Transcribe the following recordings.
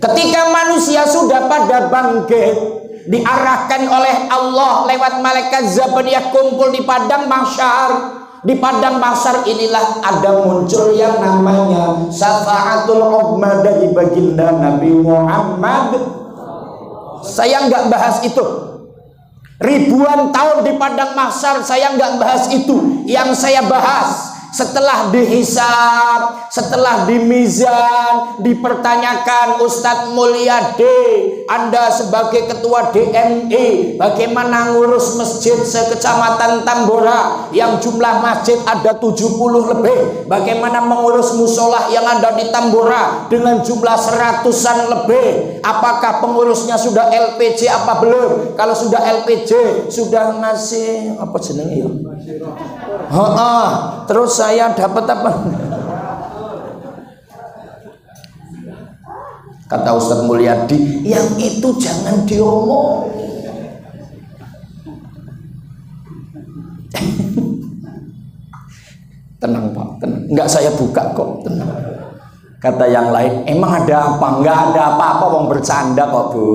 Ketika manusia sudah pada bangkit, diarahkan oleh Allah lewat malaikat Zabaniyah kumpul di padang mahsyar. Di padang mahsyar inilah ada muncul yang namanya syafaatul uzma dari baginda Nabi Muhammad. Saya nggak bahas itu. Ribuan tahun di padang mahsyar saya nggak bahas itu. Yang saya bahas setelah dihisab, setelah dimizan, dipertanyakan, Ustadz Mulyadi, Anda sebagai ketua DMI, bagaimana ngurus masjid sekecamatan Tambora yang jumlah masjid ada 70 lebih, bagaimana mengurus musola yang ada di Tambora dengan jumlah 100-an lebih, apakah pengurusnya sudah LPJ apa belum? Kalau sudah LPJ, sudah ngasih apa jenenge ya? Terus saya dapat apa? Kata Ustadz Mulyadi, yang itu jangan diomong. Tenang Pak, tenang. Enggak, saya buka kok, tenang. Kata yang lain, emang ada apa? Enggak ada apa-apa, wong bercanda kok Bu.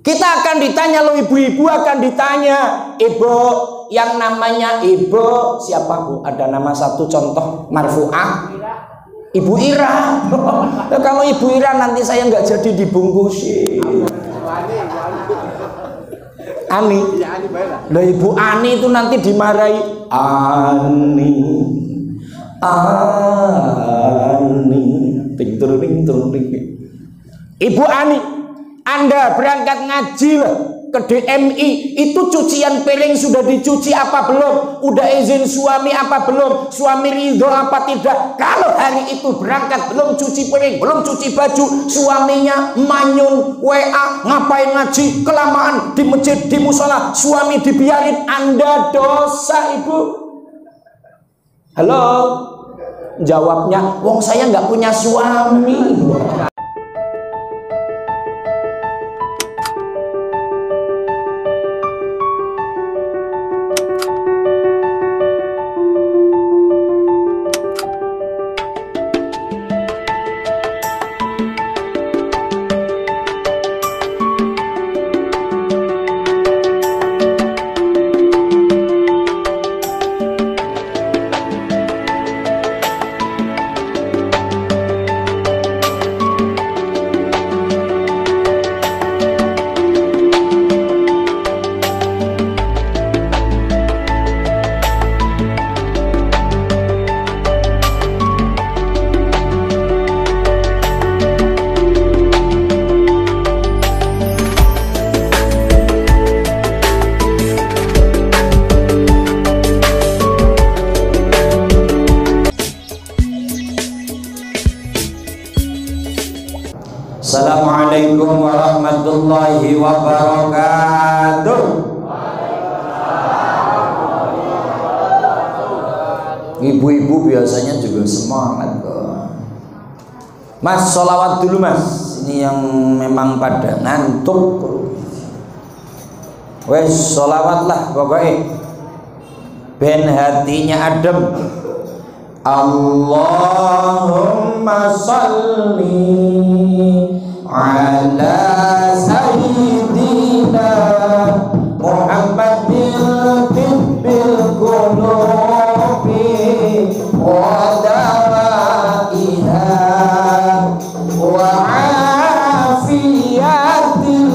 Kita akan ditanya, loh ibu-ibu akan ditanya, ibu yang namanya ibu siapa Bu? Ada nama satu contoh marfu'ah? Ibu Ira. Kalau Ibu Ira nanti saya nggak jadi dibungkusin. Ani. Loh Ibu Ani itu nanti dimarahi. Ani. Ibu Ani, Anda berangkat ngaji lah ke DMI, itu cucian piring sudah dicuci apa belum? Udah izin suami apa belum? Suami ridho apa tidak? Kalau hari itu berangkat belum cuci piring, belum cuci baju, suaminya manyun WA, ngapain ngaji, kelamaan di masjid, di musola, suami dibiarin, Anda dosa Ibu. Halo? Jawabnya, wong saya nggak punya suami. Assalamualaikum warahmatullahi wabarakatuh. Ibu-ibu biasanya juga semangat kok. Mas, sholawat dulu Mas. Ini yang memang pada ngantuk. Wes, sholawat lah pokoknya. Ben hatinya adem. Allahumma sholli ala sayyidina Muhammadin tibbil qulubi wa dawaiha wa afiyatil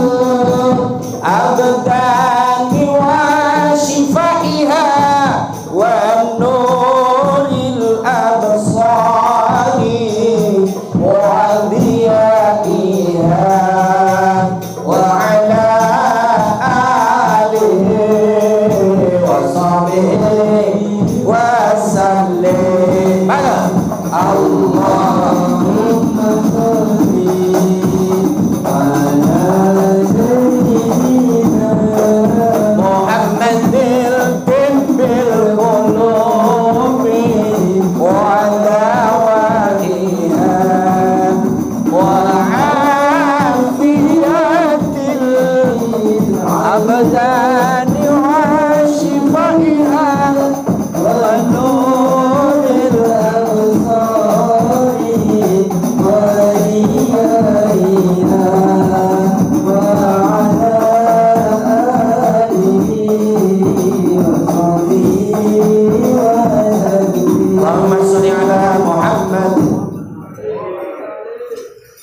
abdani wa shifaiha wa nuril absari wa diyaiha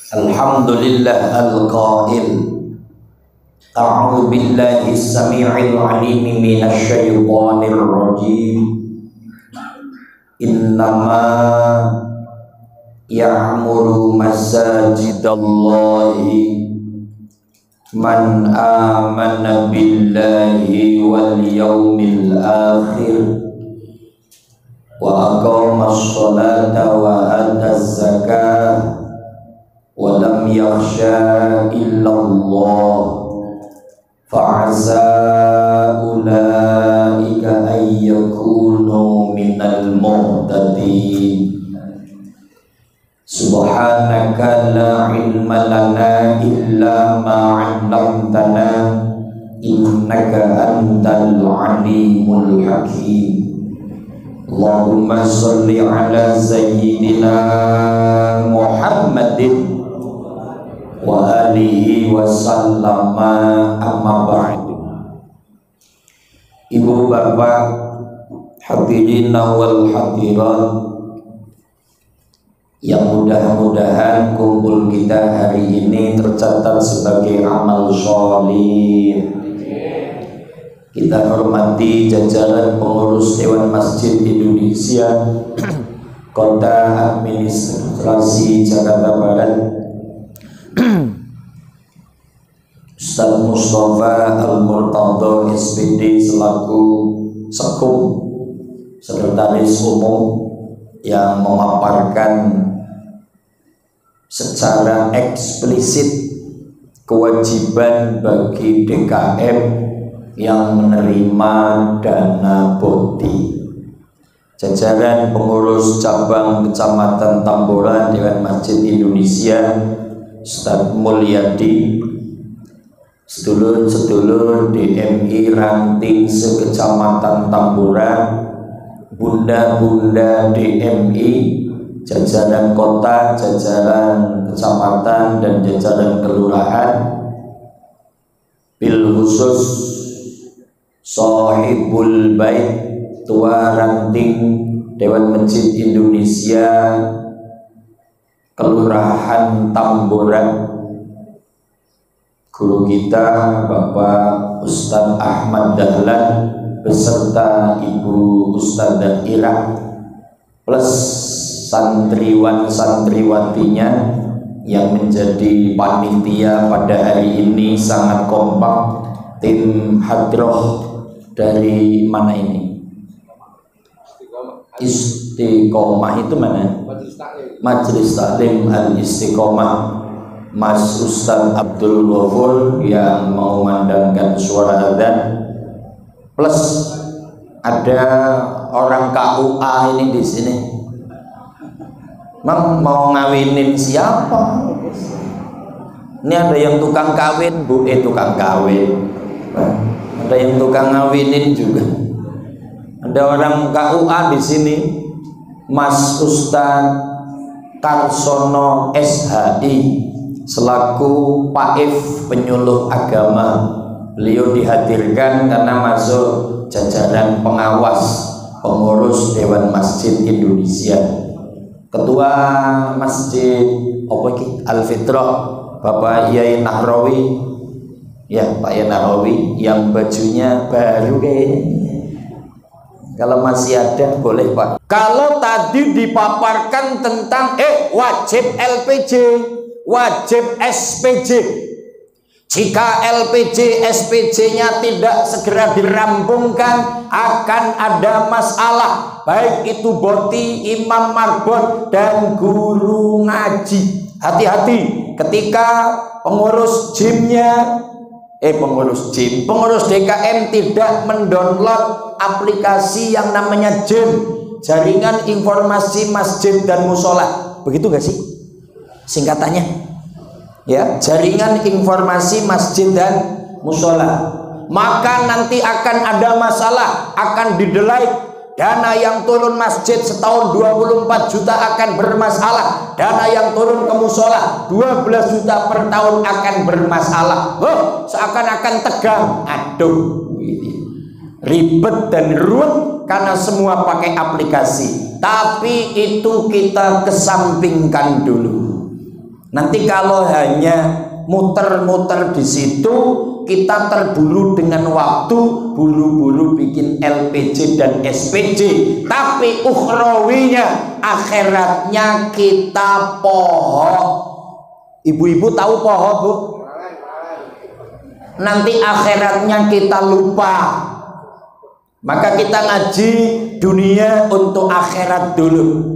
Alhamdulillah al-qail a'udzu billahi as-sami'il 'alim minasy syaithanir rajim. Innama ya'muru masajidallahi man amana billahi wal yawmil akhir wa aqamas sholata wa ataz zakah wa lam yakhsha illallah fa'asa ulaika ay yakunu minal muhtadin. Subhanaka la ilma lana illa ma 'allamtana innaka antal alimul hakim. Allahumma sholli ala sayyidina Muhammadin wa alihi wa sallama, amma ba'd. Ibu bapak hadirin wal hadirat yang mudah-mudahan kumpul kita hari ini tercatat sebagai amal sholih. Kita hormati jajaran pengurus Dewan Masjid Indonesia Kota Administrasi Jakarta Barat, Ustaz Mustafa Al-Murtadha SPD selaku Sekum Sekretaris Umum yang memaparkan secara eksplisit kewajiban bagi DKM yang menerima dana BOTI. Jajaran pengurus cabang Kecamatan Tamboran Dewan Masjid Indonesia, Ustaz Mulyadi, sedulur-sedulur DMI ranting sekecamatan Tamboran, bunda-bunda DMI, jajaran kota, jajaran kecamatan, dan jajaran kelurahan, bil khusus Sohibul Bait, Tua Ranting Dewan Masjid Indonesia Kelurahan Tamboran, guru kita Bapak Ustadz Ahmad Dahlan beserta Ibu Ustadzah Ira plus santriwan-santriwatinya yang menjadi panitia pada hari ini sangat kompak. Tim hadroh dari mana ini? Istiqomah itu mana? Majelis Taklim Al-Istiqomah, Mas Ustadz Abdul Ghafur yang mengumandangkan suara adzan, plus ada orang KUA ini di sini. Mang mau ngawinin siapa? Ini ada yang tukang kawin, Bu, tukang kawin. Ada yang tukang ngawinin juga. Ada orang KUA di sini, Mas Ustadz Karsono SHI selaku Paif Penyuluh Agama. Beliau dihadirkan karena masuk jajaran pengawas pengurus Dewan Masjid Indonesia. Ketua Masjid Al-Fitrah Bapak Yai Nahrawi, ya Pak Yai Nahrawi, yang bajunya baru kayaknya. Kalau masih ada boleh Pak. Kalau tadi dipaparkan tentang wajib LPG, wajib SPJ. Jika LPG SPJ-nya tidak segera dirampungkan, akan ada masalah, baik itu BOTI, imam marbot, dan guru ngaji. Hati-hati ketika pengurus gymnya pengurus DKM tidak mendownload aplikasi yang namanya JIM, Jaringan Informasi Masjid dan Musola. Begitu gak sih singkatannya? Ya, Jaringan Informasi Masjid dan Musola. Maka nanti akan ada masalah, akan didelay. Dana yang turun masjid setahun 24 juta akan bermasalah. Dana yang turun ke musola 12 juta per tahun akan bermasalah. Seakan-akan tegang. Aduh, ribet dan ruwet karena semua pakai aplikasi. Tapi itu kita kesampingkan dulu. Nanti kalau hanya muter-muter di situ, kita terburu dengan waktu, buru-buru bikin LPG dan SPG, tapi ukhrawinya, akhiratnya kita poho. Ibu-ibu tahu poho, Bu? Nanti akhiratnya kita lupa. Maka kita ngaji dunia untuk akhirat dulu.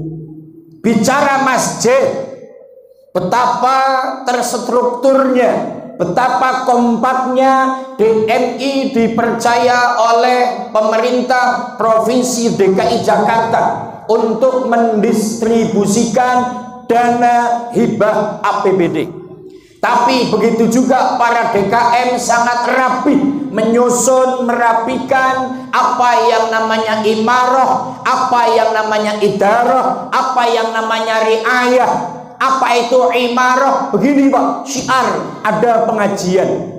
Bicara masjid, betapa terstrukturnya, betapa kompaknya DMI dipercaya oleh pemerintah Provinsi DKI Jakarta untuk mendistribusikan dana hibah APBD. Tapi begitu juga para DKM sangat rapi menyusun, merapikan apa yang namanya imarah, apa yang namanya idarah, apa yang namanya riayah. Apa itu imarah? Begini Pak, syiar, ada pengajian.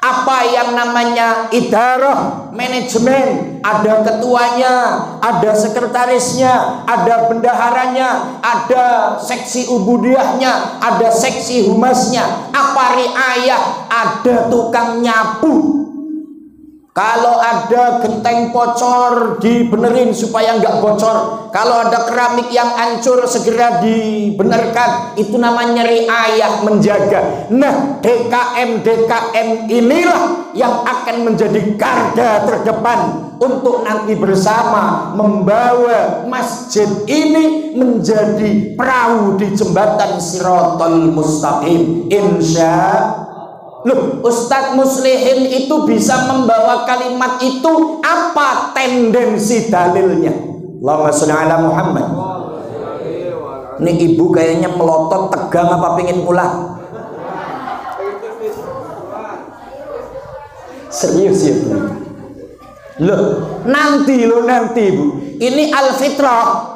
Apa yang namanya idarah, manajemen, ada ketuanya, ada sekretarisnya, ada bendaharanya, ada seksi ubudiahnya, ada seksi humasnya. Apa riayah? Ada tukang nyapu. Kalau ada genteng bocor, dibenerin supaya nggak bocor. Kalau ada keramik yang hancur, segera dibenarkan. Itu namanya riayah, menjaga. Nah, DKM inilah yang akan menjadi garda terdepan untuk nanti bersama membawa masjid ini menjadi perahu di jembatan Shiratal Mustaqim. Loh, Ustadz Muslihin itu bisa membawa kalimat itu, apa tendensi dalilnya? Allahumma sholli ala Muhammad. Ini ibu kayaknya melotot, tegang apa pengen pulang? Serius ya Bu? Loh, nanti Bu. Ini Al-Fitrah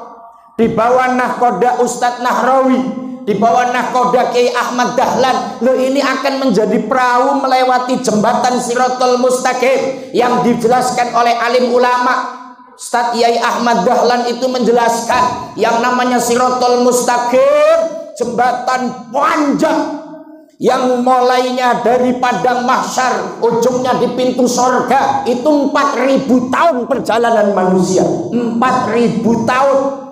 di bawah nahkoda Ustadz Nahrawi, di bawah nahkoda Kiai Ahmad Dahlan. Loh, ini akan menjadi perahu melewati jembatan Shiratal Mustaqim yang dijelaskan oleh alim ulama. Ustadz Kiai Ahmad Dahlan itu menjelaskan yang namanya Shiratal Mustaqim, jembatan panjang yang mulainya dari padang mahsyar, ujungnya di pintu sorga. Itu 4.000 tahun perjalanan manusia, 4.000 tahun.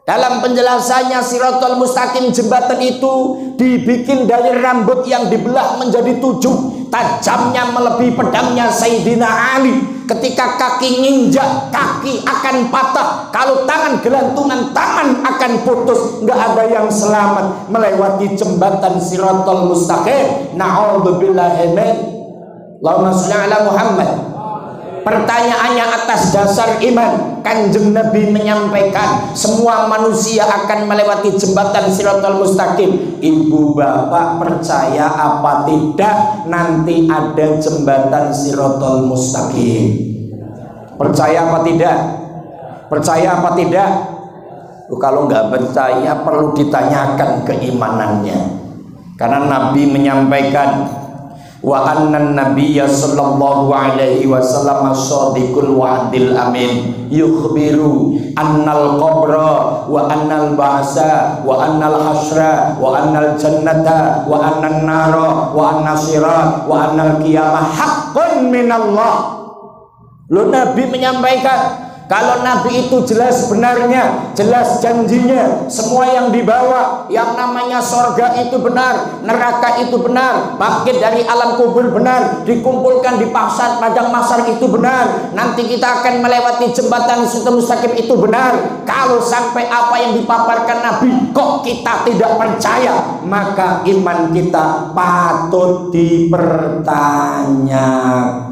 Dalam penjelasannya, Shiratal Mustaqim jembatan itu dibikin dari rambut yang dibelah menjadi 7. Tajamnya melebihi pedangnya Sayyidina Ali. Ketika kaki nginjak, kaki akan patah. Kalau tangan gelantungan, tangan akan putus. Nggak ada yang selamat melewati jembatan Shiratal Mustaqim. Na'udzubillahi min. Allahumma sholli ala Muhammad. Pertanyaannya atas dasar iman, Kanjeng Nabi menyampaikan semua manusia akan melewati jembatan Shiratal Mustaqim. Ibu bapak percaya apa tidak nanti ada jembatan Shiratal Mustaqim? Percaya apa tidak? Percaya apa tidak? Kalau nggak percaya perlu ditanyakan keimanannya. Karena Nabi menyampaikan, wa annan nabiyya sallallahu alaihi wasallam as-sadiqul wa'dil amin yukhbiru annal qabra wa annal ba'sa wa annal hasra wa annal jannata wa annan nara wa annas sirat wa annal qiyamah haqqun minallah. Lalu Nabi menyampaikan, kalau Nabi itu jelas benarnya, jelas janjinya, semua yang dibawa, yang namanya sorga itu benar, neraka itu benar, bangkit dari alam kubur benar, dikumpulkan di padang mahsyar itu benar, nanti kita akan melewati jembatan Shiratal Mustaqim itu benar. Kalau sampai apa yang dipaparkan Nabi kok kita tidak percaya, maka iman kita patut dipertanyakan.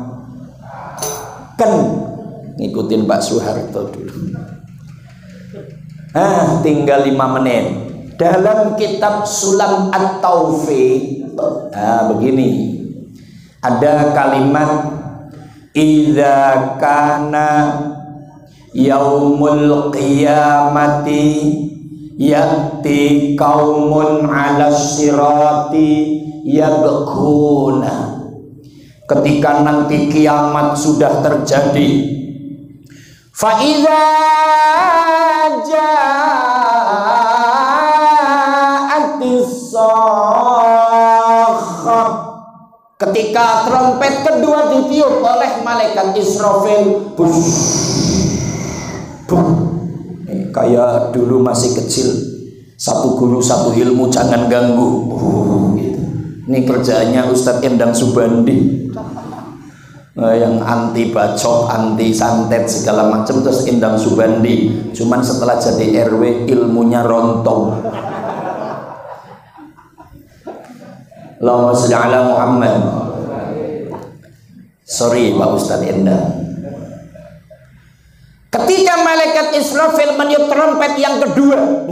Ngikutin Pak Soeharto dulu. Tinggal 5 menit. Dalam kitab Sulam At-Taufiq, begini, ada kalimat idza kana yaumul qiyamati ya'ti qaumun 'ala sirati yabkhuna. Ketika nanti kiamat sudah terjadi, fa'idha ja'atis Ketika trompet kedua ditiup oleh malaikat Israfil, kayak dulu masih kecil, satu guru satu ilmu jangan ganggu. Gitu. Ini kerjaannya Ustadz Endang Subandi, yang anti bacok, anti santet segala macam, terus Endang Subandi. Cuman setelah jadi RW ilmunya rontok. Allahumma sholli ala Muhammad. Sorry Pak Ustadz Endang. Ketika malaikat Israfil meniup trompet yang kedua,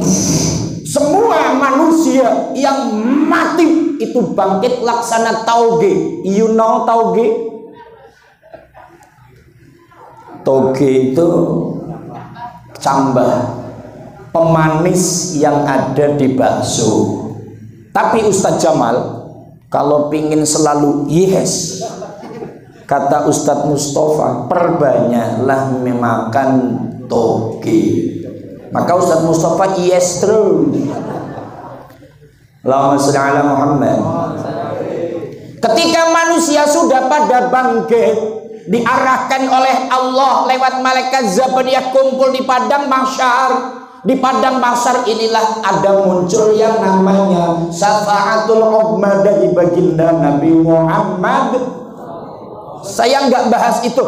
semua manusia yang mati itu bangkit laksana tauge. You know tauge? Tauge itu cambah, pemanis yang ada di bakso. Tapi Ustadz Jamal, kalau pingin selalu yes, kata Ustadz Mustafa, perbanyaklah memakan toge. Maka Ustadz Mustafa yes terus. Allahumma sholli ala Muhammad. Ketika manusia sudah pada bangkit, diarahkan oleh Allah lewat malaikat Zabaniyah kumpul di padang mahsyar. Di padang mahsyar inilah ada muncul yang namanya syafaatul uzma dari baginda Nabi Muhammad. Saya nggak bahas itu.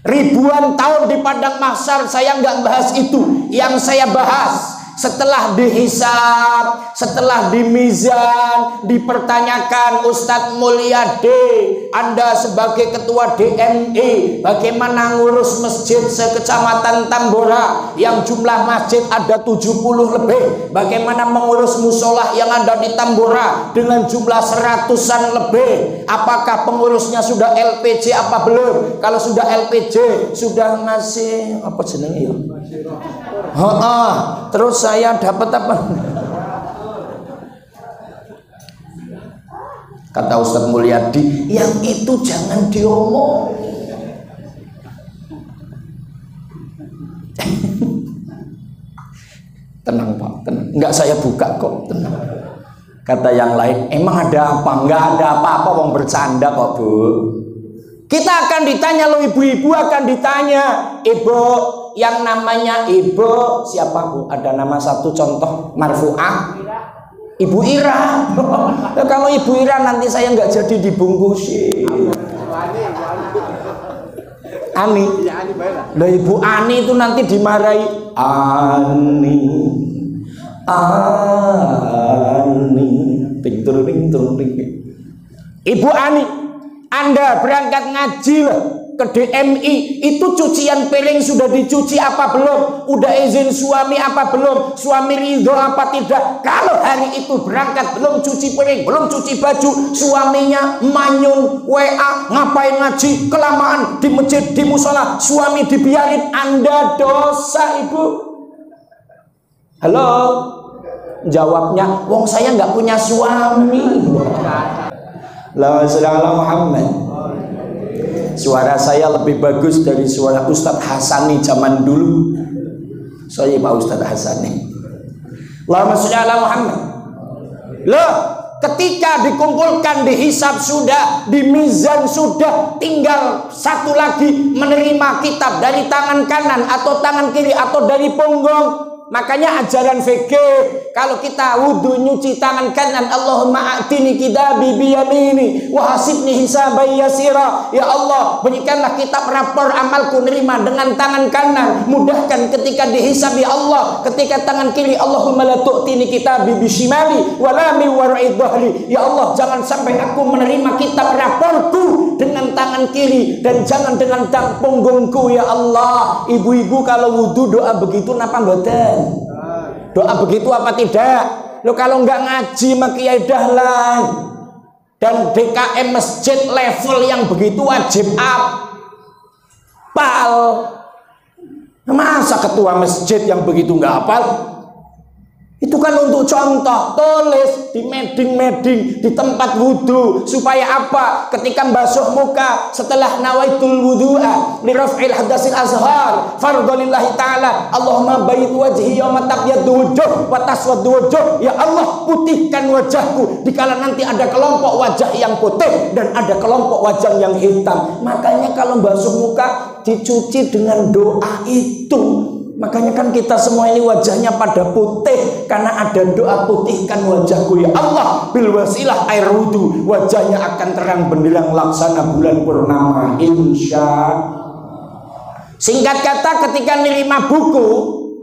Ribuan tahun di padang mahsyar saya nggak bahas itu. Yang saya bahas setelah dihisab, setelah dimizan, dipertanyakan, Ustadz Mulyadi, Anda sebagai ketua DMI, bagaimana ngurus masjid sekecamatan Tambora yang jumlah masjid ada 70 lebih, bagaimana mengurus musola yang ada di Tambora dengan jumlah 100-an lebih, apakah pengurusnya sudah LPJ apa belum? Kalau sudah LPJ, sudah ngasih apa jenenge ya? Terus saya dapat apa? Kata Ustadz Mulyadi, yang itu jangan diomong. Tenang Pak, tenang. Enggak, saya buka kok, tenang. Kata yang lain, emang ada apa? Enggak ada apa-apa, wong bercanda kok Bu. Kita akan ditanya, loh ibu-ibu akan ditanya, ibu yang namanya ibu siapa Bu? Ada nama satu contoh marfu'ah? Ibu Ira. Kalau Ibu Ira nanti saya nggak jadi dibungkusin. Ani. Loh Ibu Ani itu nanti dimarahi. Ani. Ibu Ani, Anda berangkat ngaji lah ke DMI, itu cucian piring sudah dicuci apa belum? Udah izin suami apa belum? Suami ridho apa tidak? Kalau hari itu berangkat belum cuci piring, belum cuci baju, suaminya manyun, WA, ngapain ngaji, kelamaan di masjid, di musola, suami dibiarin, Anda dosa Ibu. Halo? Jawabnya, wong saya nggak punya suami. La ilaha Muhammad. Suara saya lebih bagus dari suara Ustadz Hasani zaman dulu. Saya Pak Ustadz Hasani. Allahumma sholli ala Muhammad. Loh, ketika dikumpulkan, dihisab sudah, dimizan sudah, tinggal satu lagi menerima kitab dari tangan kanan atau tangan kiri atau dari punggung. Makanya ajaran fikih, kalau kita wudhu nyuci tangan kanan, Allahumma a'tini kitabi biyamini wa hasibni hisaban yasira. Ya Allah, berikanlah kitab rapor amalku nerima dengan tangan kanan, mudahkan ketika dihisab ya Allah. Ketika tangan kiri, Allahumma la tu'tini kitabi bishimali wa la min wara'i dhahri. Ya Allah, jangan sampai aku menerima kitab raporku dengan tangan kiri dan jangan dengan punggungku ya Allah. Ibu-ibu kalau wudhu doa begitu napa mboten? Doa begitu apa tidak? Lo kalau nggak ngaji mak Kiai Dahlan dan DKM masjid level yang begitu wajib apal. Masa ketua masjid yang begitu nggak apal? Itu kan untuk contoh, tulis di meding-meding di tempat wudhu supaya apa? Ketika basuh muka setelah nawaitul wudhu'a li raf'il hadasil azhar fardholillahi ta'ala, Allahumma bayit wajhi yawma tabyaddu wujuh wa taswaddu wujuh. Ya Allah, putihkan wajahku dikala nanti ada kelompok wajah yang putih dan ada kelompok wajah yang hitam. Makanya kalau basuh muka dicuci dengan doa itu. Makanya kan kita semua ini wajahnya pada putih karena ada doa putihkan wajahku ya Allah bil wasilah air wudu, wajahnya akan terang benderang laksana bulan purnama insya. Singkat kata, ketika nerima buku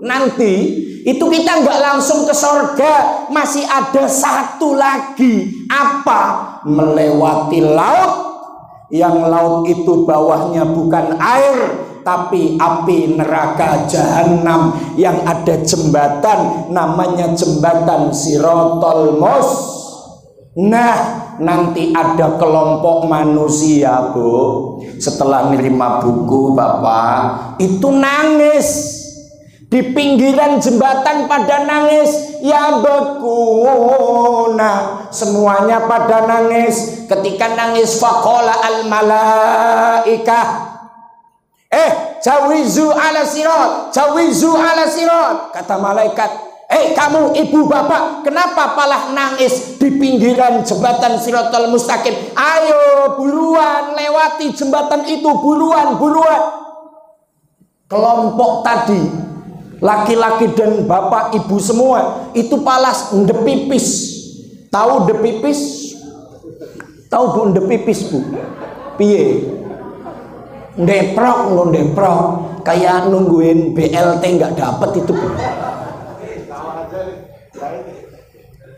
nanti itu kita nggak langsung ke sorga, masih ada satu lagi. Apa? Melewati laut, yang laut itu bawahnya bukan air tapi api neraka jahanam, yang ada jembatan namanya jembatan Sirotol Mus. Nah, nanti ada kelompok manusia, Bu, setelah nerima buku Bapak itu nangis di pinggiran jembatan, pada nangis ya bekuna, semuanya pada nangis. Ketika nangis faqala al malaikah jawizu ala sirat, jawizu ala sirat. Kata malaikat, kamu ibu bapak, kenapa malah nangis di pinggiran jembatan Siratal Mustaqim? Ayo buruan lewati jembatan itu, buruan, buruan. Kelompok tadi, laki-laki dan bapak ibu semua, itu palas ndepipis. Tahu ndepipis? Tahu Bu ndepipis, Bu? Piye? Ndeprok, lo ndeprok, kayak nungguin BLT nggak dapet itu.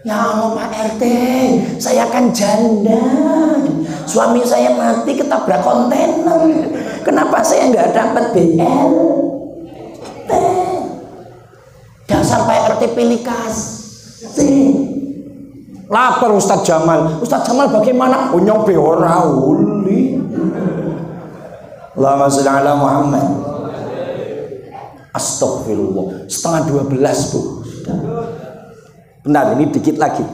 Ya Allah Pak RT, saya kan janda, suami saya mati ketabrak kontainer, kenapa saya nggak dapet BLT? Dasar Pak RT pilih kasih. Lapar Ustadz Jamal. Ustadz Jamal bagaimana? Unyong beora uli. Allahumma sholli ala Muhammad. Astagfirullah. 11:30 Bu. Benar, ini dikit lagi.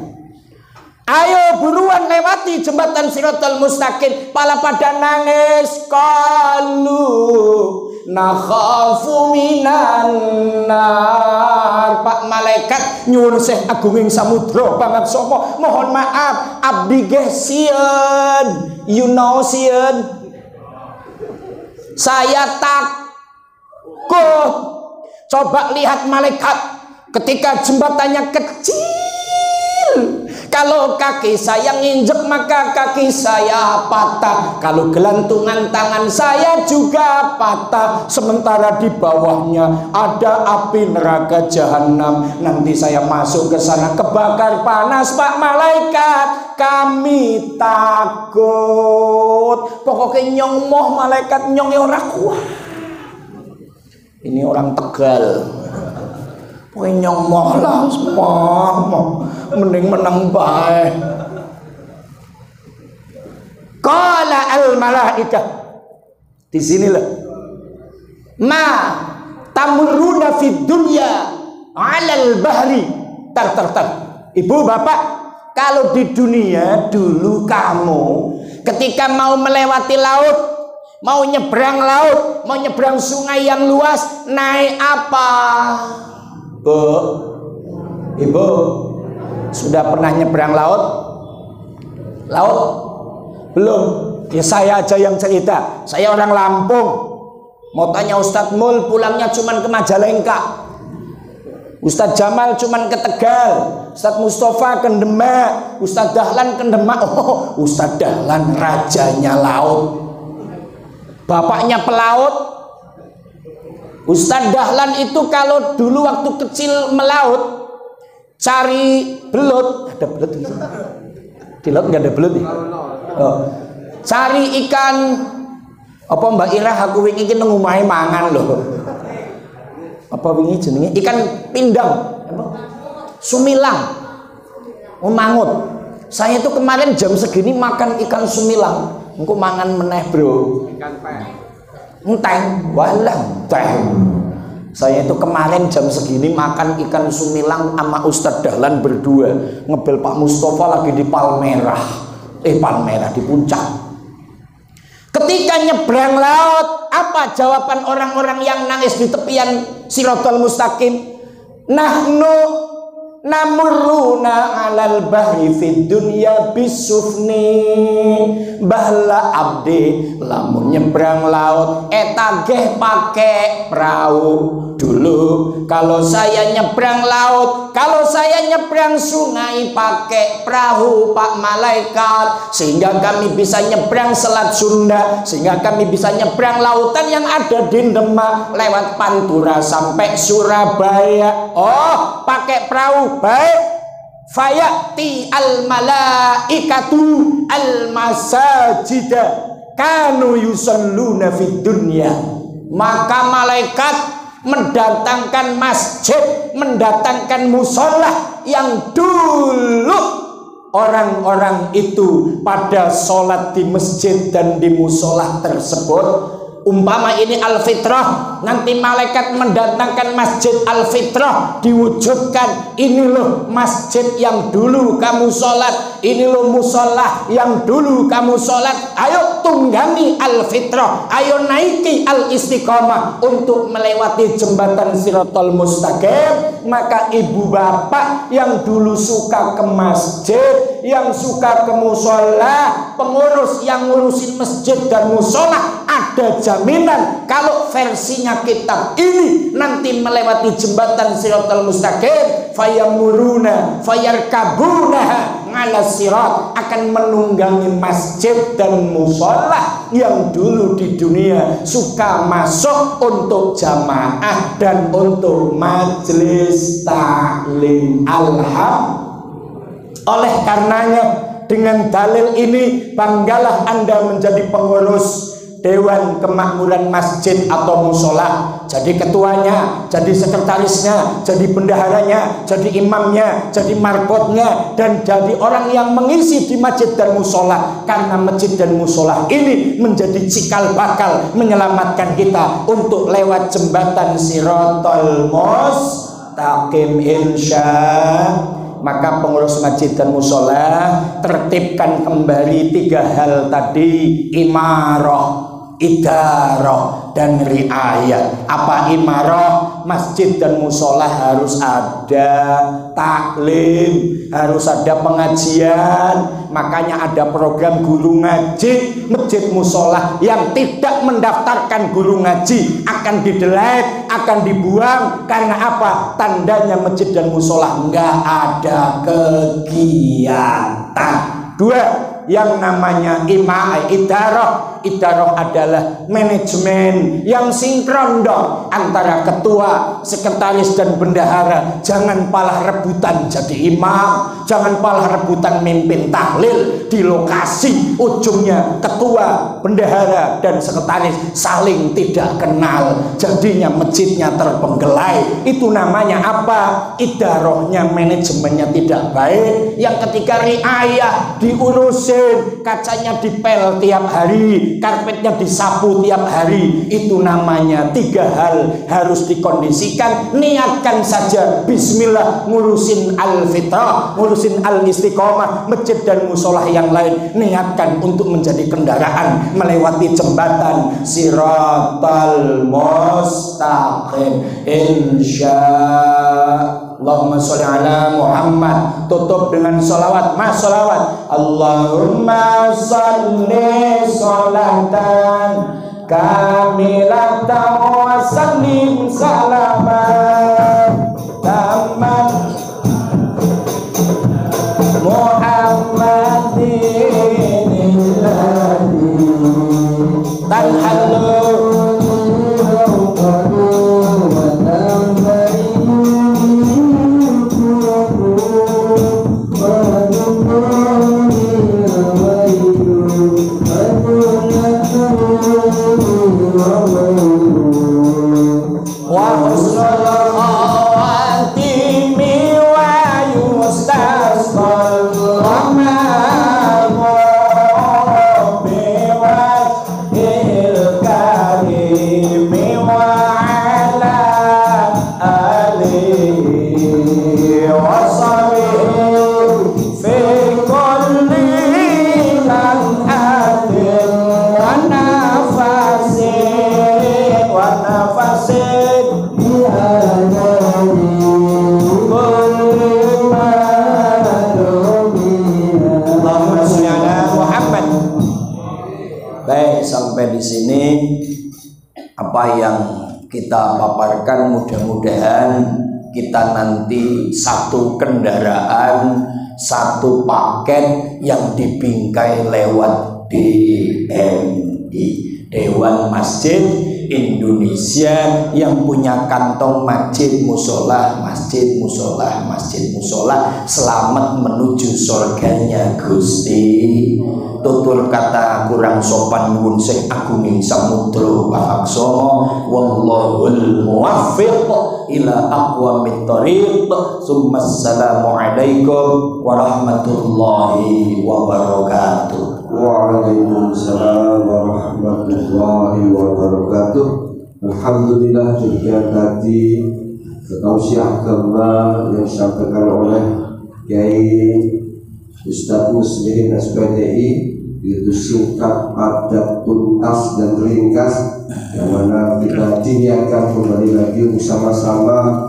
Ayo buruan lewati jembatan Siratal Mustaqim. Pala pada nangis. Qalu nakhafu minan nar. Pak malaikat nyuwun Syekh Agunging Samudra banget sopo, mohon maaf abdi gesieun, you know sieun. Saya takut. Coba lihat malaikat ketika jembatannya kecil. Kalau kaki saya nginjek maka kaki saya patah. Kalau gelantungan tangan saya juga patah. Sementara di bawahnya ada api neraka jahanam. Nanti saya masuk ke sana kebakar panas Pak malaikat. Kami takut. Pokoknya nyong moh malaikat nyong ora kuat. Ini orang Tegal. Pokoknya nyong moh lah semua. Mending menang bae. Qala al malaikah. Di sinilah. Ma tamurruna fid dunya 'alal bahri. Tar. Ibu bapak, kalau di dunia dulu kamu ketika mau melewati laut, mau nyebrang laut, mau nyebrang sungai yang luas, naik apa? Bu, ibu sudah pernah nyebrang laut? Laut? Belum. Ya saya aja yang cerita. Saya orang Lampung. Mau tanya Ustadz Mul, pulangnya cuman ke Majalengka. Ustadz Jamal cuman ke Tegal. Ustadz Mustafa ke Demak. Ustadz Dahlan ke Demak. Oh, Ustadz Dahlan rajanya laut. Bapaknya pelaut. Ustadz Dahlan itu kalau dulu waktu kecil melaut, cari belut. Ada belut di sini? Di laut nggak ada belut ya? Oh. Cari ikan apa Mbak Ira aku wingi iki nang omahe mangan lho. Apa wingi jenenge? Ikan pindang. Apa? Sumilang. Oh, mangut. Saya itu kemarin jam segini makan ikan sumilang. Engko mangan meneh, Bro. Ikan pe. Enteng, walah enteng. Saya itu kemarin jam segini makan ikan sumilang sama Ustadz Dahlan berdua, ngebel Pak Mustafa lagi di Palmerah, di Puncak. Ketika nyebrang laut, apa jawaban orang-orang yang nangis di tepian Siratal Mustaqim? Nahnu namuruna alal bahri fid dunya bisufni, bahla abdi lamun nyebrang laut etageh pakai perahu. Dulu kalau saya nyebrang laut, kalau saya nyebrang sungai pakai perahu Pak Malaikat, sehingga kami bisa nyebrang Selat Sunda, sehingga kami bisa nyebrang lautan yang ada di Demak lewat Pantura sampai Surabaya. Oh, pakai perahu, baik. Fayati al malaikatu al masajida kanu yusalluna fid dunya, maka malaikat mendatangkan masjid, mendatangkan musola yang dulu orang-orang itu pada sholat di masjid dan di musola tersebut. Umpama ini al-fitrah, nanti malaikat mendatangkan masjid al-fitrah, diwujudkan, ini loh masjid yang dulu kamu sholat, ini loh musola yang dulu kamu sholat. Ayo tunggangi al-fitrah, ayo naiki al-istiqomah untuk melewati jembatan Siratal Mustaqim. Maka ibu bapak yang dulu suka ke masjid, yang suka ke musola, pengurus yang ngurusin masjid dan musola, ada jaminan kalau versinya kitab ini nanti melewati jembatan Siratal Mustaqim, fayamuruna fayarkabuna ala sirat, akan menunggangi masjid dan musola yang dulu di dunia suka masuk untuk jamaah dan untuk majelis taklim. Oleh karenanya dengan dalil ini banggalah Anda menjadi pengurus Dewan Kemakmuran Masjid atau musola, jadi ketuanya, jadi sekretarisnya, jadi bendaharanya, jadi imamnya, jadi marbotnya, dan jadi orang yang mengisi di masjid dan musola. Karena masjid dan musola ini menjadi cikal bakal menyelamatkan kita untuk lewat jembatan Siratal Mustaqim, insya. Maka pengurus masjid dan musola tertibkan kembali 3 hal tadi: imarah, idarah, dan riayah. Apa imarah? Masjid dan musola harus ada taklim, harus ada pengajian. Makanya ada program guru ngaji. Masjid musola yang tidak mendaftarkan guru ngaji akan didelete, akan dibuang. Karena apa? Tandanya masjid dan musola nggak ada kegiatan. 2, yang namanya idarah. Idarah adalah manajemen yang sinkron dong antara ketua, sekretaris, dan bendahara. Jangan palah rebutan jadi imam, jangan palah rebutan mimpin tahlil di lokasi ujungnya ketua, bendahara, dan sekretaris saling tidak kenal, jadinya masjidnya terbengkelai. Itu namanya apa? Idarahnya, manajemennya tidak baik. Yang ketiga riayah, diurusin, kacanya dipel tiap hari, karpetnya disapu tiap hari. Itu namanya 3 hal harus dikondisikan. Niatkan saja bismillah ngurusin al-fitrah, ngurusin al-istiqomah, masjid dan musola yang lain. Niatkan untuk menjadi kendaraan melewati jembatan Siratal Mustaqim, insya Allahumma sholli ala Muhammad. Tutup dengan sholawat, mas sholawat. Allahumma sholli sholatan kamilatan wa sallim salaman taman Muhammadin tanhalu wa husnul khawatim di sini apa yang kita paparkan mudah-mudahan kita nanti satu kendaraan, satu paket yang dibingkai lewat DMI, Dewan Masjid Indonesia, yang punya kantong masjid musola, masjid musola, masjid musola, selamat menuju surganya Gusti. Tutur kata kurang sopan nuwun sing agunging samudra pahaksana, wallahul muwaffiq ila aqwamit thoriq. Assalamu alaikum warahmatullahi wabarakatuh. Waalaikumsalam warahmatullahi wabarakatuh. Alhamdulillah, demikian tadi tausiah agama yang disampaikan oleh Kiai Ustadz Muslimin SPDI, itu singkat, padat, tuntas dan ringkas, yang mana kita diniatkan kembali lagi bersama-sama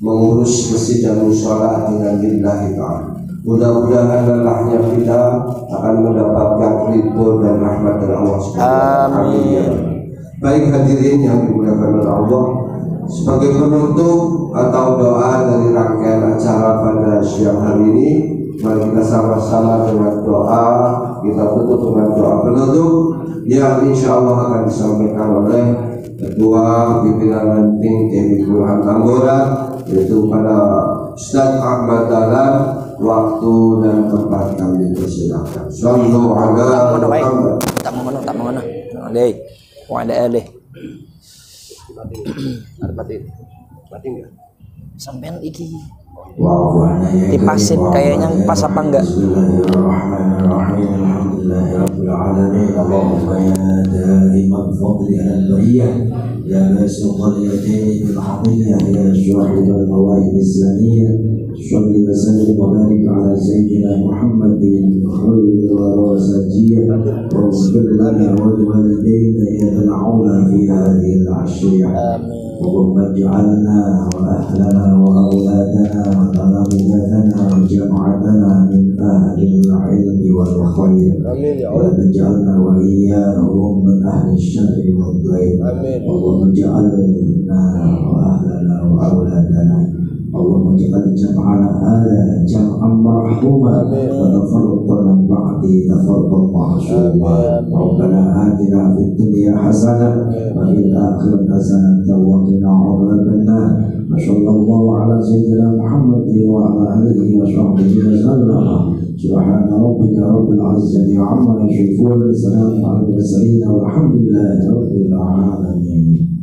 mengurus masjid dan mushola dengan lillahi ta'ala. Mudah-mudahan lelahnya kita akan mendapatkan ridho dan rahmat dari Allah Subhanahu wa Ta'ala. Baik hadirin yang dimuliakan oleh Allah, sebagai penutup atau doa dari rangkaian acara pada siang hari ini, mari kita sama-sama dengan doa, kita tutup dengan doa penutup yang insya Allah akan disampaikan oleh Ketua Pimpinan Ranting Kiai Kelurahan Tambora, yaitu pada Ustadz Ahmad Dahlan. Waktu dan tempat kami persilakan. Sallallahu alaihi wasallam. Tak mau mana. Dek. Wa ada alih. Mati enggak? Sampean iki. Dipasin kayaknya pas apa enggak? Bismillahirrahmanirrahim. Alhamdulillahirabbil alamin. Allahumma ya daiman fadli ala al-bariyah, ya basuqal yadaini bil haqiyah, ya syuhudal mawaid islamiyah. Shalli wa sallim wa barik ala sayyidina Muhammadin khairil wara sajiyah, wa ighfir lana wa liwalidayna ya dhal 'aula fi hadhihi al-'ashriyah. Allahumma ij'alna wa ahlana wa awladana wa talamidatana wa jama'atana min ahlil 'ilmi wal khair, wa taj'alna wa iyyahum min ahli syarri wal dhaif. Allahumma ij'alna wa ahlana wa awladana, Allahumma ja'al jam'ana hadha jam'an marhuma wa tafarraqna ba'di tafarruqan ma'suma. Rabbana atina fid dunya hasanah wa fil akhirati hasanah wa qina adzaban nar. Sallallahu ala sayyidina Muhammadin wa ala alihi wa sahbihi wa sallam. Subhana rabbika rabbil izzati 'amma yasifun, salamun 'alal mursalin walhamdulillahi rabbil alamin.